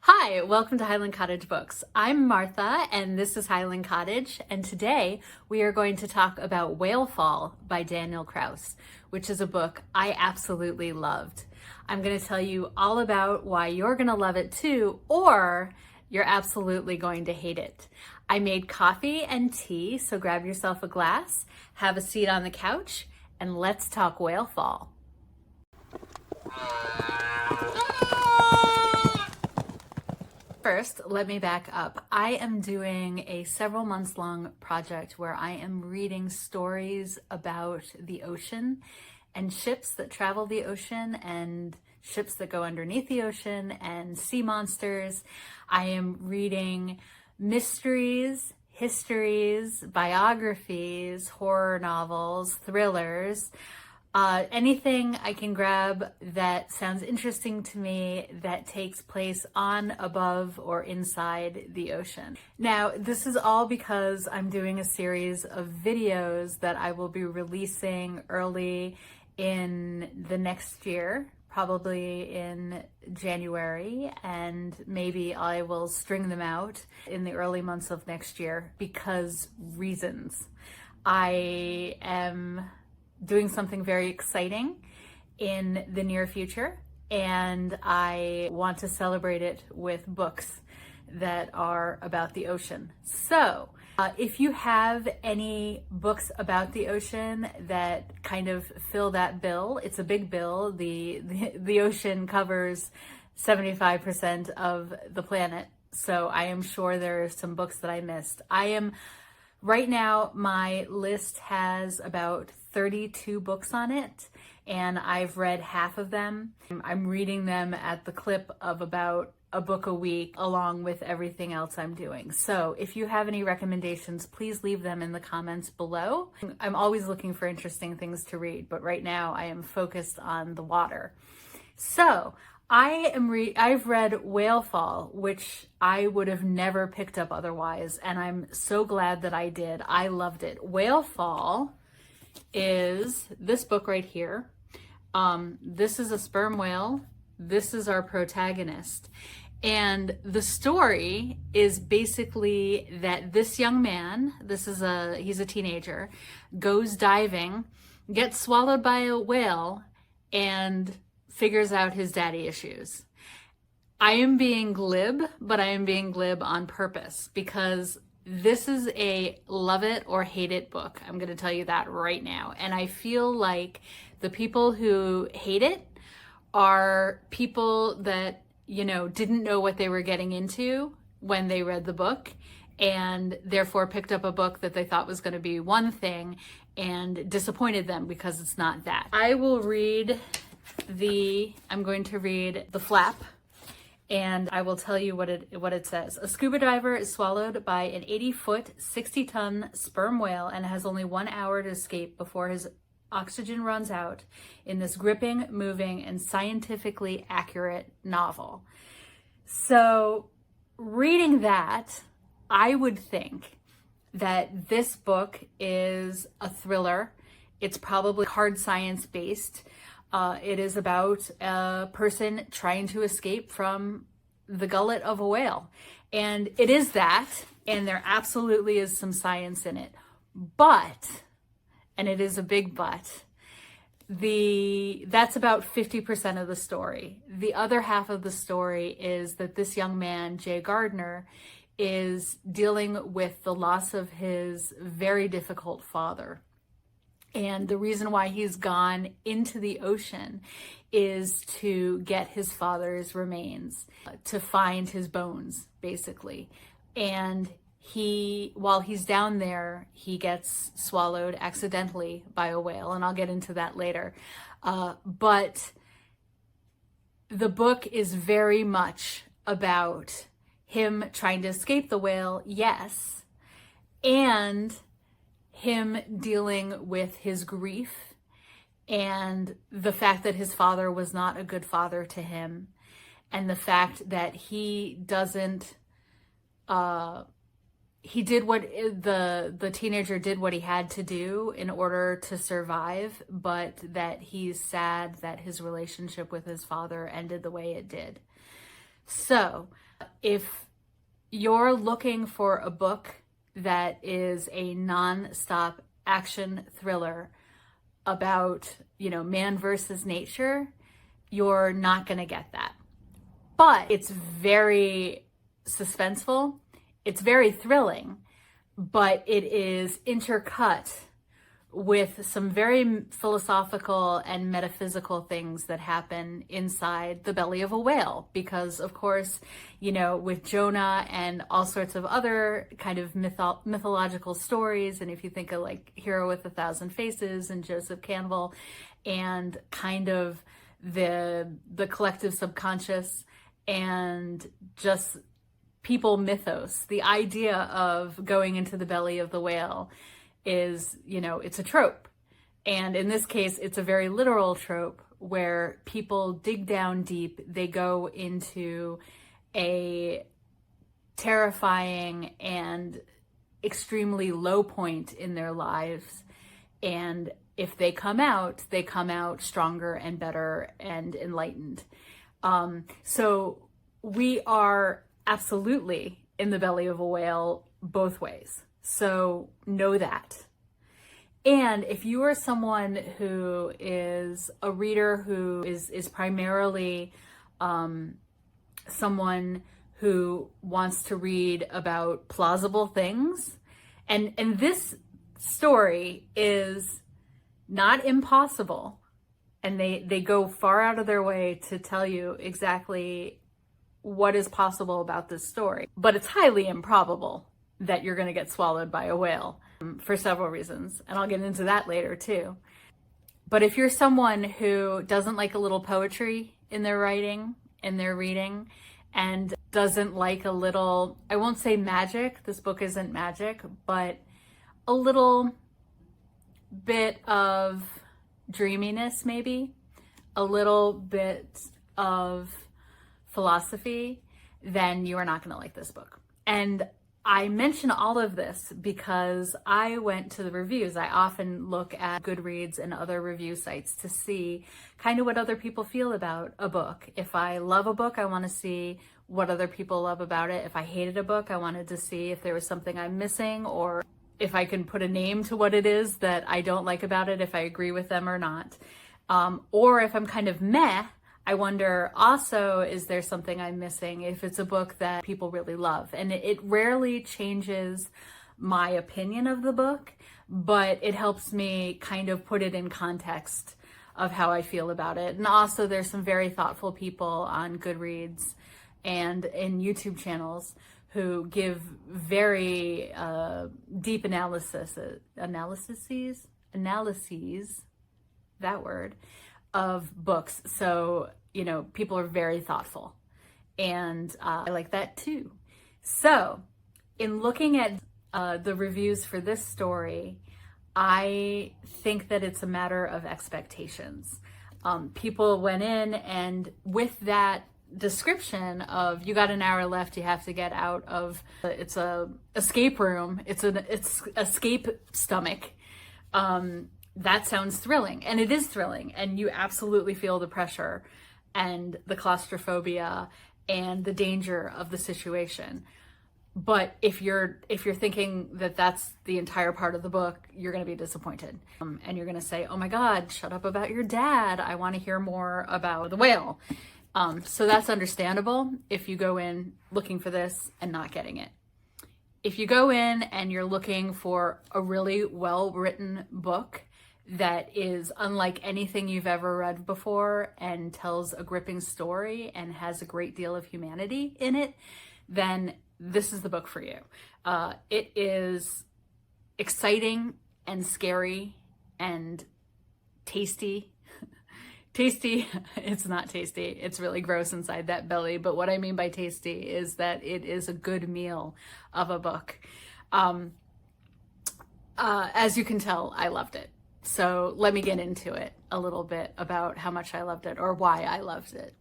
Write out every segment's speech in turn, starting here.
Hi, welcome to Highland Cottage Books. I'm Martha and this is Highland Cottage, and today we are going to talk about Whalefall by Daniel Kraus, which is a book I absolutely loved. I'm going to tell you all about why you're going to love it too, or you're absolutely going to hate it. I made coffee and tea, so grab yourself a glass, have a seat on the couch, and let's talk Whalefall. First, let me back up. I am doing a several months long project where I am reading stories about the ocean and ships that travel the ocean and ships that go underneath the ocean and sea monsters. I am reading mysteries, histories, biographies, horror novels, thrillers, anything I can grab that sounds interesting to me that takes place on, above, or inside the ocean. Now, this is all because I'm doing a series of videos that I will be releasing early in the next year, probably in January, and maybe I will string them out in the early months of next year because reasons. I am doing something very exciting in the near future, and I want to celebrate it with books that are about the ocean. So if you have any books about the ocean that kind of fill that bill, it's a big bill. The ocean covers 75% of the planet, so I am sure there are some books that I missed. Right now, my list has about 32 books on it, and I've read half of them. I'm reading them at the clip of about a book a week, along with everything else I'm doing. So if you have any recommendations, please leave them in the comments below. I'm always looking for interesting things to read, but right now I am focused on the water. So I've read Whalefall, which I would have never picked up otherwise, and I'm so glad that I did. I loved it. Whalefall is this book right here. This is a sperm whale. This is our protagonist. And the story is basically that this young man, he's a teenager, goes diving, gets swallowed by a whale, and figures out his daddy issues. I am being glib, but I am being glib on purpose because this is a love it or hate it book. I'm going to tell you that right now. And I feel like the people who hate it are people that, didn't know what they were getting into when they read the book and therefore picked up a book that they thought was going to be one thing and disappointed them because it's not that. I'm going to read the flap, and I will tell you what it says. A scuba diver is swallowed by an 80-foot, 60-ton sperm whale and has only 1 hour to escape before his oxygen runs out in this gripping, moving, and scientifically accurate novel. So reading that, I would think that this book is a thriller. It's probably hard science based. It is about a person trying to escape from the gullet of a whale. And it is that, and there absolutely is some science in it. But, and it is a big but, that's about 50% of the story. The other half of the story is that this young man, Jay Gardner, is dealing with the loss of his very difficult father. And the reason why he's gone into the ocean is to get his father's remains, to find his bones, basically. And while he's down there, he gets swallowed accidentally by a whale, and I'll get into that later. But the book is very much about him trying to escape the whale, yes, and him dealing with his grief and the fact that his father was not a good father to him, and the fact that the teenager did what he had to do in order to survive, but that he's sad that his relationship with his father ended the way it did. So If you're looking for a book that is a non-stop action thriller about, man versus nature, you're not going to get that. But it's very suspenseful. It's very thrilling, but it is intercut with some very philosophical and metaphysical things that happen inside the belly of a whale. Because, of course, with Jonah and all sorts of other kind of mythological stories, and if you think of like Hero with a Thousand Faces and Joseph Campbell, and kind of the collective subconscious and just people mythos, the idea of going into the belly of the whale is, it's a trope. And in this case, it's a very literal trope where people dig down deep. They go into a terrifying and extremely low point in their lives. And if they come out stronger and better and enlightened. So we are absolutely in the belly of a whale both ways. So know that. And if you are someone who is a reader who is primarily someone who wants to read about plausible things, and this story is not impossible, and they go far out of their way to tell you exactly what is possible about this story, but it's highly improbable that you're going to get swallowed by a whale for several reasons. And I'll get into that later too. But if you're someone who doesn't like a little poetry in their writing, in their reading, and doesn't like a little, I won't say magic, this book isn't magic, but a little bit of dreaminess, maybe a little bit of philosophy, then you are not going to like this book. And I mention all of this because I went to the reviews. I often look at Goodreads and other review sites to see kind of what other people feel about a book. If I love a book, I want to see what other people love about it. If I hated a book, I wanted to see if there was something I'm missing, or if I can put a name to what it is that I don't like about it, if I agree with them or not. Or if I'm kind of meh, I wonder also, is there something I'm missing if it's a book that people really love? And it rarely changes my opinion of the book, but it helps me kind of put it in context of how I feel about it. And also there's some very thoughtful people on Goodreads and in YouTube channels who give very deep analyses, that word, of books. So, people are very thoughtful, and I like that too. So in looking at the reviews for this story, I think that it's a matter of expectations. People went in and with that description of, you got an hour left, you have to get out of, it's a escape room, it's escape stomach. That sounds thrilling, and it is thrilling, and you absolutely feel the pressure and the claustrophobia and the danger of the situation. But if you're thinking that that's the entire part of the book, you're going to be disappointed, and you're going to say, oh my God, shut up about your dad, I want to hear more about the whale. So that's understandable if you go in looking for this and not getting it. If you go in and you're looking for a really well-written book that is unlike anything you've ever read before and tells a gripping story and has a great deal of humanity in it, then this is the book for you. It is exciting and scary and tasty. Tasty, it's not tasty. It's really gross inside that belly. But what I mean by tasty is that it is a good meal of a book. As you can tell, I loved it. So let me get into it a little bit about how much I loved it or why I loved it.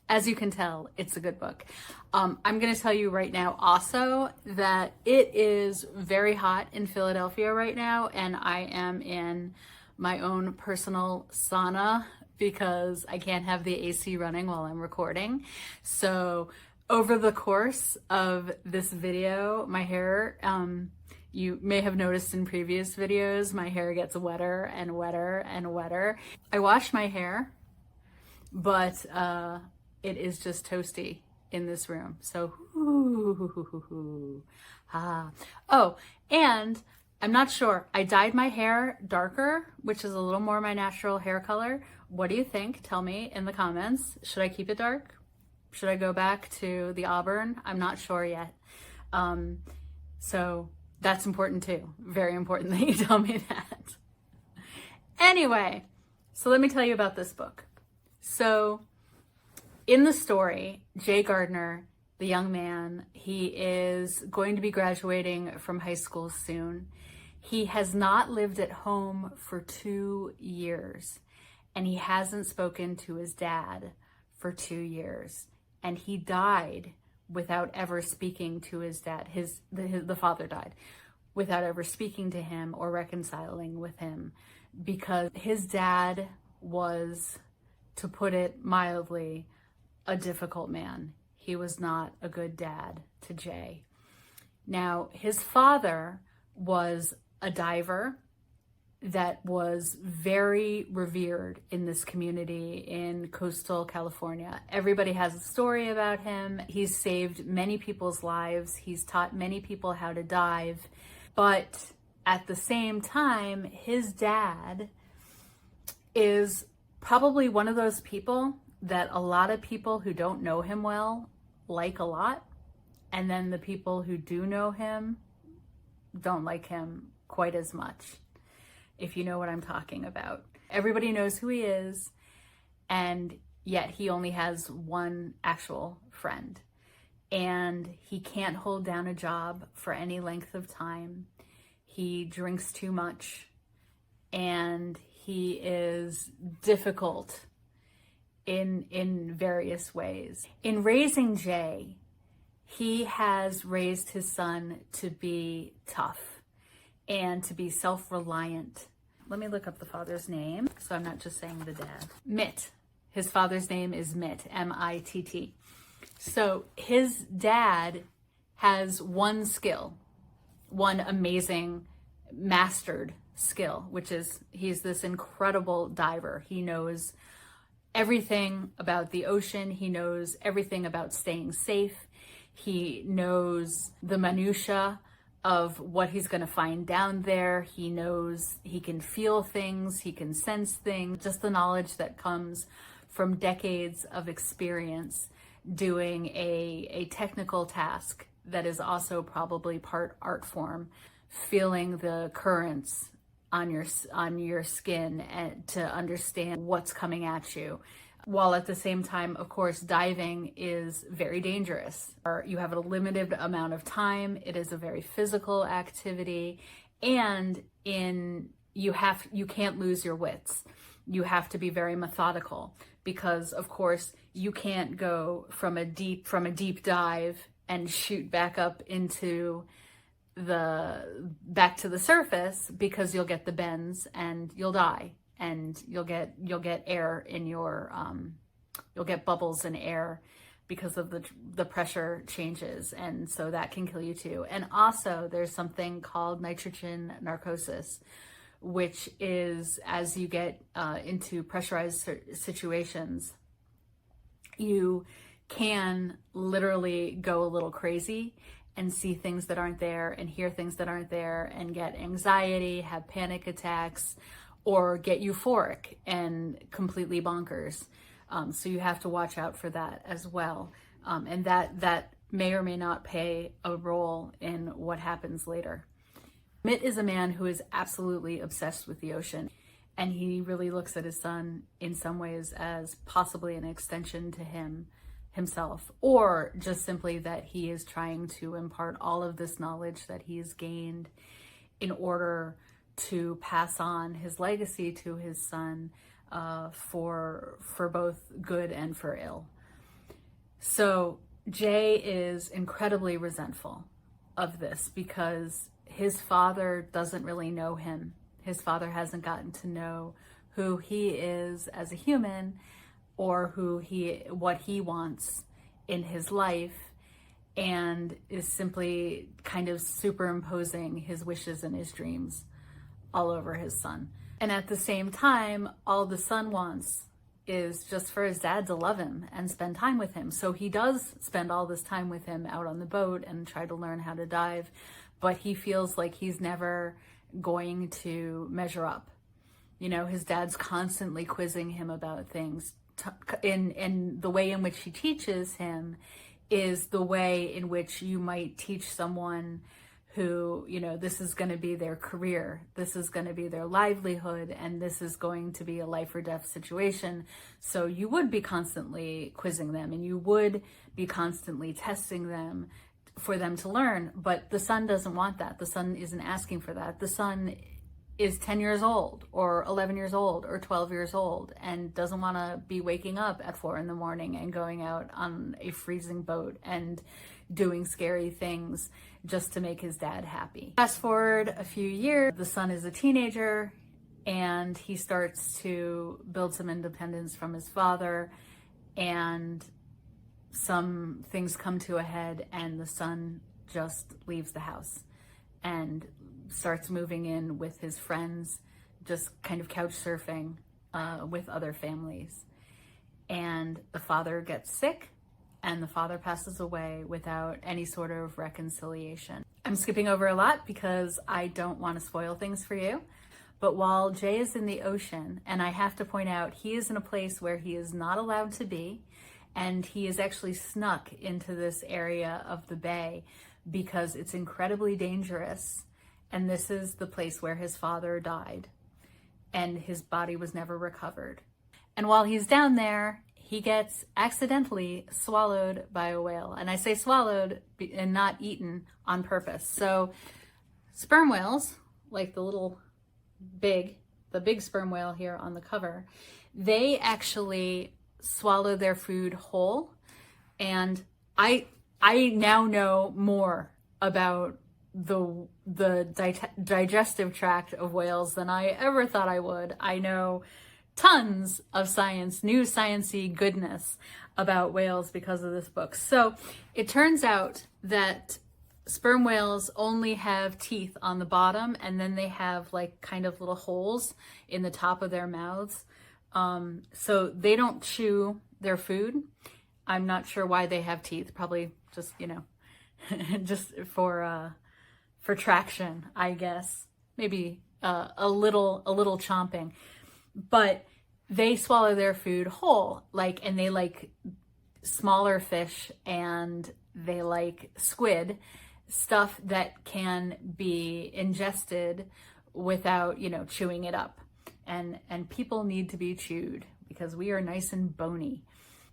As you can tell, it's a good book. I'm going to tell you right now also that it is very hot in Philadelphia right now, and I am in my own personal sauna because I can't have the AC running while I'm recording. So Over the course of this video, my hair, you may have noticed in previous videos, my hair gets wetter and wetter and wetter. I wash my hair, but it is just toasty in this room. So, oh, and I'm not sure. I dyed my hair darker, which is a little more my natural hair color. What do you think? Tell me in the comments. Should I keep it dark? Should I go back to the auburn? I'm not sure yet. So that's important too. Very important that you tell me that. Anyway, so let me tell you about this book. So in the story, Jay Gardner, the young man, he is going to be graduating from high school soon. He has not lived at home for 2 years, and he hasn't spoken to his dad for 2 years. And he died without ever speaking to his dad. The father died without ever speaking to him or reconciling with him, because his dad was, to put it mildly, a difficult man. He was not a good dad to Jay. Now, his father was a diver that was very revered in this community in coastal California. Everybody has a story about him. He's saved many people's lives. He's taught many people how to dive. But at the same time, his dad is probably one of those people that a lot of people who don't know him well like a lot. And then the people who do know him don't like him quite as much, if you know what I'm talking about. Everybody knows who he is, and yet he only has one actual friend. And he can't hold down a job for any length of time. He drinks too much, and he is difficult in various ways. In raising Jay, he has raised his son to be tough and to be self-reliant. Let me look up the father's name, so I'm not just saying the dad. Mitt. His father's name is Mitt, M-I-T-T. So his dad has one skill, one amazing mastered skill, which is he's this incredible diver. He knows everything about the ocean. He knows everything about staying safe. He knows the minutia of what he's going to find down there. He knows he can feel things, he can sense things, just the knowledge that comes from decades of experience doing a technical task that is also probably part art form, feeling the currents on your skin and to understand what's coming at you. While at the same time, of course, diving is very dangerous. You have a limited amount of time. It is a very physical activity, and you can't lose your wits. You have to be very methodical, because of course you can't go from a deep dive and shoot back up into back to the surface, because you'll get the bends and you'll die. And you'll get air in your, you'll get bubbles in air because of the pressure changes. And so that can kill you too. And also there's something called nitrogen narcosis, which is as you get into pressurized situations, you can literally go a little crazy and see things that aren't there and hear things that aren't there and get anxiety, have panic attacks, or get euphoric and completely bonkers. So you have to watch out for that as well. And that may or may not play a role in what happens later. Mitt is a man who is absolutely obsessed with the ocean, and he really looks at his son in some ways as possibly an extension to himself, or just simply that he is trying to impart all of this knowledge that he's gained in order to pass on his legacy to his son, for both good and for ill. So Jay is incredibly resentful of this because his father doesn't really know him. His father hasn't gotten to know who he is as a human, or what he wants in his life and is simply kind of superimposing his wishes and his dreams all over his son. And at the same time, all the son wants is just for his dad to love him and spend time with him. So he does spend all this time with him out on the boat and try to learn how to dive, but he feels like he's never going to measure up. You know, his dad's constantly quizzing him about things. In the way in which he teaches him is the way in which you might teach someone who, you know, this is going to be their career, this is going to be their livelihood, and this is going to be a life or death situation. So you would be constantly quizzing them and you would be constantly testing them for them to learn. But the son doesn't want that. The son isn't asking for that. The son is 10 years old or 11 years old or 12 years old and doesn't want to be waking up at 4 a.m. and going out on a freezing boat and doing scary things just to make his dad happy. Fast forward a few years, the son is a teenager and he starts to build some independence from his father, and some things come to a head and the son just leaves the house and starts moving in with his friends, just kind of couch surfing with other families. And the father gets sick and the father passes away without any sort of reconciliation. I'm skipping over a lot because I don't want to spoil things for you. But while Jay is in the ocean, and I have to point out, he is in a place where he is not allowed to be, and he is actually snuck into this area of the bay because it's incredibly dangerous. And this is the place where his father died and his body was never recovered. And while he's down there, he gets accidentally swallowed by a whale. And I say swallowed and not eaten on purpose. So sperm whales, like the big sperm whale here on the cover, they actually swallow their food whole. And I now know more about the digestive tract of whales than I ever thought I would. I know tons of science, new sciencey goodness about whales because of this book. So it turns out that sperm whales only have teeth on the bottom, and then they have like kind of little holes in the top of their mouths. So they don't chew their food. I'm not sure why they have teeth. Probably just, you know, just for traction, I guess. Maybe a little chomping. But they swallow their food whole, and they like smaller fish and they like squid, stuff that can be ingested without, you know, chewing it up. And people need to be chewed because we are nice and bony.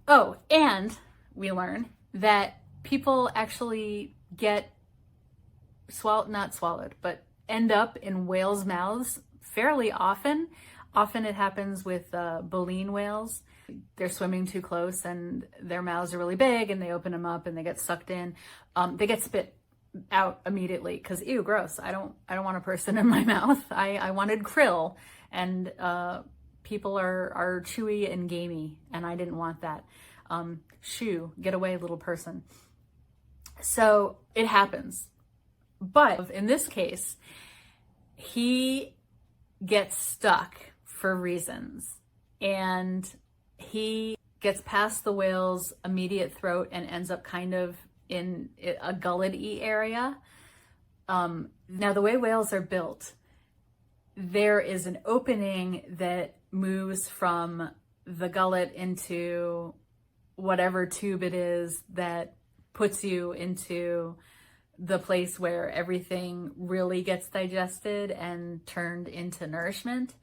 Oh, and we learn that people actually get not swallowed, but end up in whales' mouths fairly often. Often it happens with baleen whales. They're swimming too close and their mouths are really big and they open them up and they get sucked in. They get spit out immediately because, ew, gross. I don't want a person in my mouth. I wanted krill, and people are chewy and gamey, and I didn't want that. Shoo, get away, little person. So it happens. But in this case, he gets stuck for reasons, and he gets past the whale's immediate throat and ends up kind of in a gullet-y area. Now, the way whales are built, there is an opening that moves from the gullet into whatever tube it is that puts you into the place where everything really gets digested and turned into nourishment.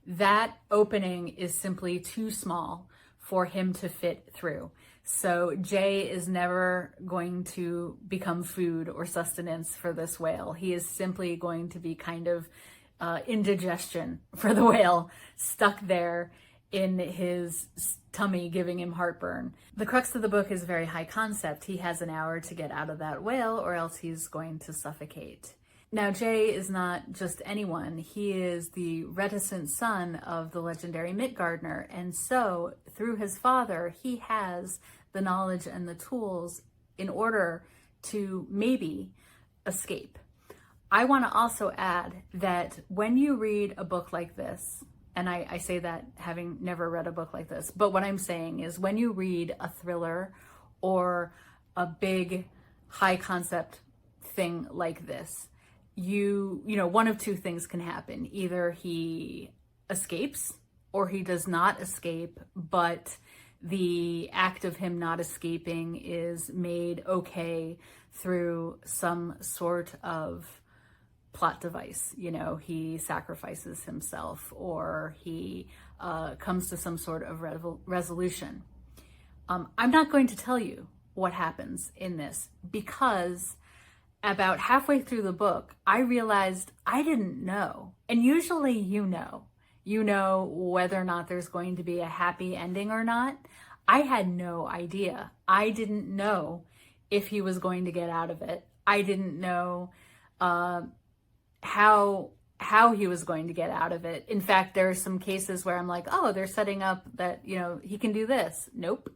That opening is simply too small for him to fit through. So Jay is never going to become food or sustenance for this whale. He is simply going to be kind of indigestion for the whale, stuck there in his tummy, giving him heartburn. The crux of the book is very high concept. He has an hour to get out of that whale or else he's going to suffocate. Now, Jay is not just anyone. He is the reticent son of the legendary Mitt Gardner. And so through his father, he has the knowledge and the tools in order to maybe escape. I want to also add that when you read a book like this, and I say that having never read a book like this, but what I'm saying is when you read a thriller or a big high concept thing like this, you know, one of two things can happen. Either he escapes or he does not escape, but the act of him not escaping is made okay through some sort of plot device. You know, he sacrifices himself or he comes to some sort of resolution. I'm not going to tell you what happens in this because about halfway through the book, I realized I didn't know. And usually you know whether or not there's going to be a happy ending or not. I had no idea. I didn't know if he was going to get out of it. I didn't know how he was going to get out of it. In fact, there are some cases where I'm like, oh, they're setting up that, you know, he can do this. Nope.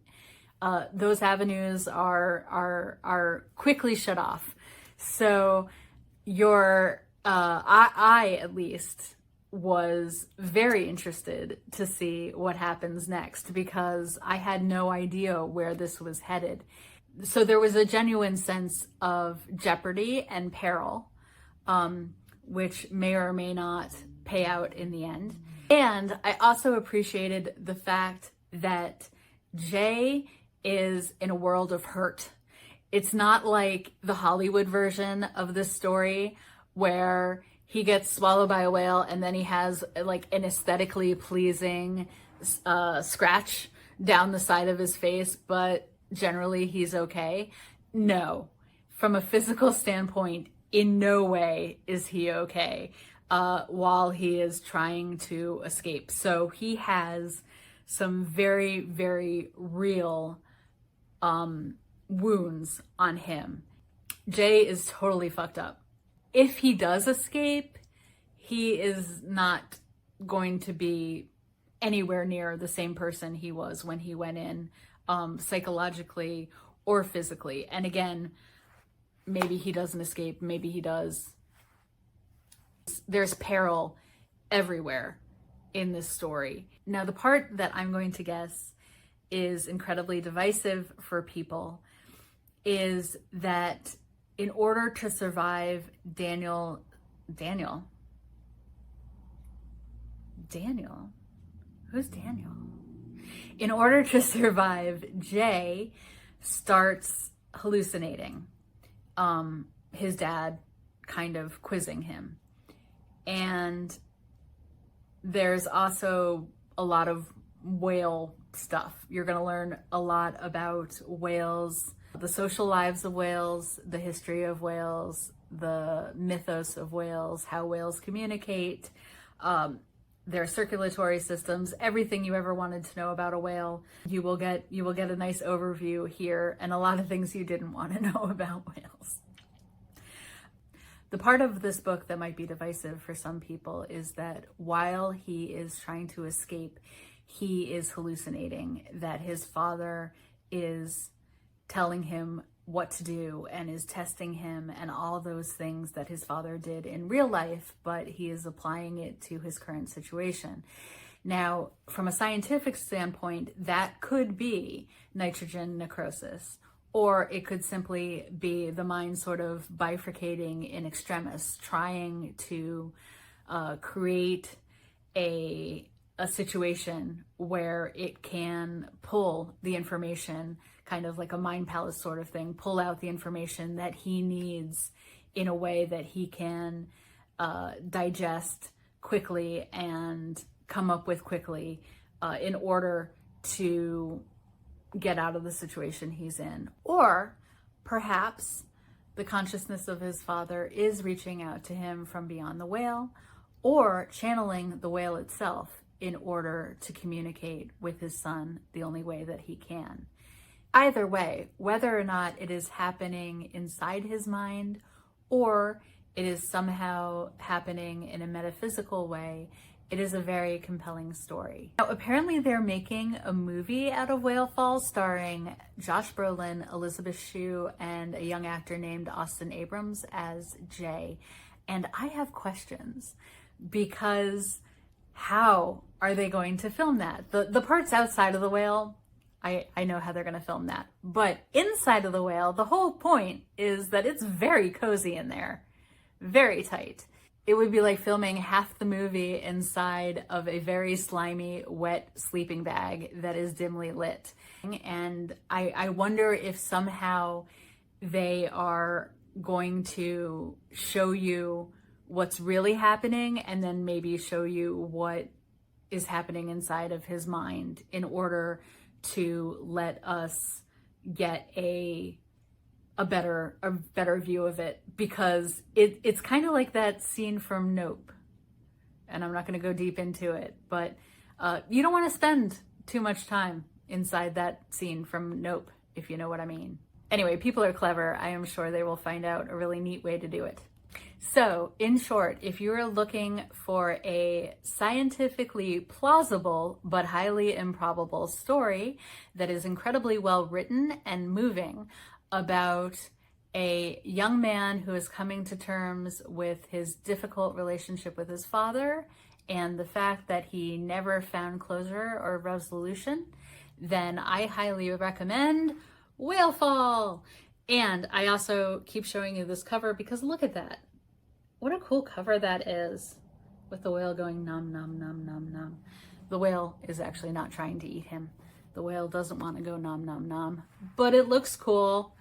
Those avenues are quickly shut off. So I at least was very interested to see what happens next because I had no idea where this was headed. So there was a genuine sense of jeopardy and peril, which may or may not pay out in the end. And I also appreciated the fact that Jay is in a world of hurt. It's not like the Hollywood version of this story where he gets swallowed by a whale and then he has like an aesthetically pleasing scratch down the side of his face, but generally he's okay. No, from a physical standpoint, in no way is he okay while he is trying to escape. So he has some very, very real wounds on him. Jay is totally fucked up. If he does escape, he is not going to be anywhere near the same person he was when he went in, psychologically or physically. And again, maybe he doesn't escape, maybe he does. There's peril everywhere in this story. Now, the part that I'm going to guess is incredibly divisive for people is that in order to survive Daniel, who's Daniel? In order to survive, Jay starts hallucinating. His dad kind of quizzing him. And there's also a lot of whale stuff. You're going to learn a lot about whales, the social lives of whales, the history of whales, the mythos of whales, how whales communicate, their circulatory systems, everything you ever wanted to know about a whale. You will get a nice overview here, and a lot of things you didn't want to know about whales. The part of this book that might be divisive for some people is that while he is trying to escape, he is hallucinating, that his father is telling him what to do and is testing him and all those things that his father did in real life, but he is applying it to his current situation. Now, from a scientific standpoint, that could be nitrogen necrosis, or it could simply be the mind sort of bifurcating in extremis, trying to create a situation where it can pull the information, kind of like a mind palace sort of thing, pull out the information that he needs in a way that he can digest quickly and come up with quickly in order to get out of the situation he's in. Or perhaps the consciousness of his father is reaching out to him from beyond the whale, or channeling the whale itself in order to communicate with his son the only way that he can. Either way, whether or not it is happening inside his mind or it is somehow happening in a metaphysical way, It is a very compelling story. Now, apparently they're making a movie out of Whalefall starring Josh Brolin, Elizabeth Shue, and a young actor named Austin Abrams as Jay. And I have questions because how are they going to film that? The parts outside of the whale, I know how they're going to film that. But inside of the whale, the whole point is that it's very cozy in there, very tight. It would be like filming half the movie inside of a very slimy, wet sleeping bag that is dimly lit. And I wonder if somehow they are going to show you what's really happening and then maybe show you what is happening inside of his mind in order to let us get a better view of it, because it's kind of like that scene from Nope, and I'm not going to go deep into it, but you don't want to spend too much time inside that scene from Nope, if you know what I mean. Anyway, people are clever. I am sure they will find out a really neat way to do it. So, in short, if you're looking for a scientifically plausible but highly improbable story that is incredibly well written and moving about a young man who is coming to terms with his difficult relationship with his father and the fact that he never found closure or resolution, then I highly recommend Whalefall. And I also keep showing you this cover because look at that. What a cool cover that is, with the whale going nom nom nom nom nom. The whale is actually not trying to eat him. The whale doesn't want to go nom nom nom, but it looks cool.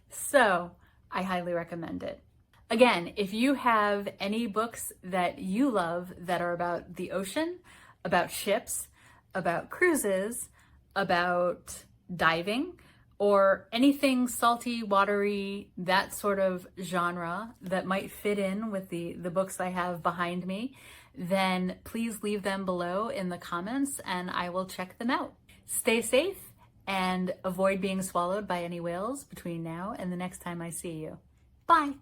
So I highly recommend it. Again, if you have any books that you love that are about the ocean, about ships, about cruises, about diving, or anything salty, watery, that sort of genre that might fit in with the books I have behind me, then please leave them below in the comments and I will check them out. Stay safe and avoid being swallowed by any whales between now and the next time I see you. Bye.